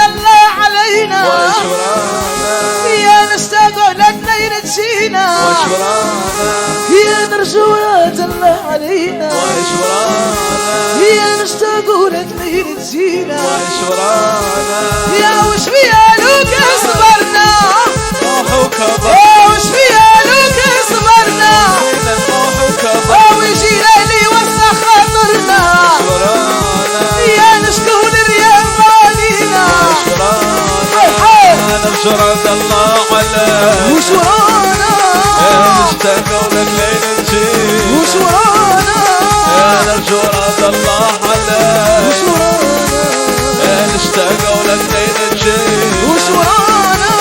رد الله علينا يا نشتاق لك نسينا يا نرجو رد الله علينا يا نشتاق لك نسينا يا وش فيها لوك صبرنا وش فيها لوك صبرنا ويجي ليلي وسخ خاطرنا يا نشكو للريال مالينا نرجو رد الله علينا وش ورانا نشتاق لك لين تجي وش ورانا نرجو رد الله علينا وش ورانا نشتاق لك لين تجي وش ورانا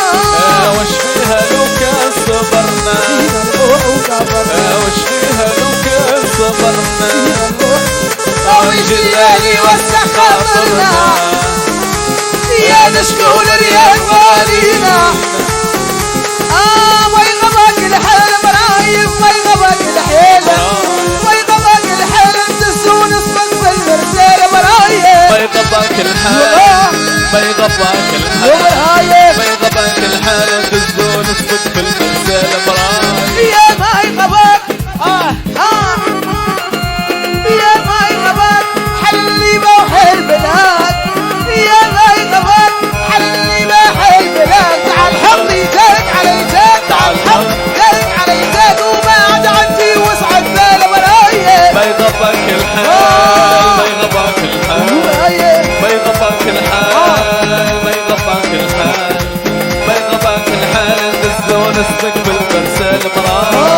وش فيها لو كان صبرنا وش فيها لو كان صبرنا ويجي الليل وسخ خاطرنا يا نشكو للريال مالينا ما يغبك الحيل مرايب ما يغبك الحيل ما يغبك الحيل تسون اسمك بالمرسال مرايب ما يغبك الحال ما يغبك الحال ما يغبك الحال تسون اسمك بالمرسال مرايب يا ما يغبك يا ما يغبك حلي ما حل بلاك يا ما يغبك حلي ما حل بلاك تعال حقي جاك علي جاك تعال حق جاك علي جاك وما عاد عندي وسعة بال ورايا ما يغبك الحال ما يغبك الحال ما يغبك الحال ما يغبك الحال ما يغبك الحال تسون اسمك بالمرسال مرايب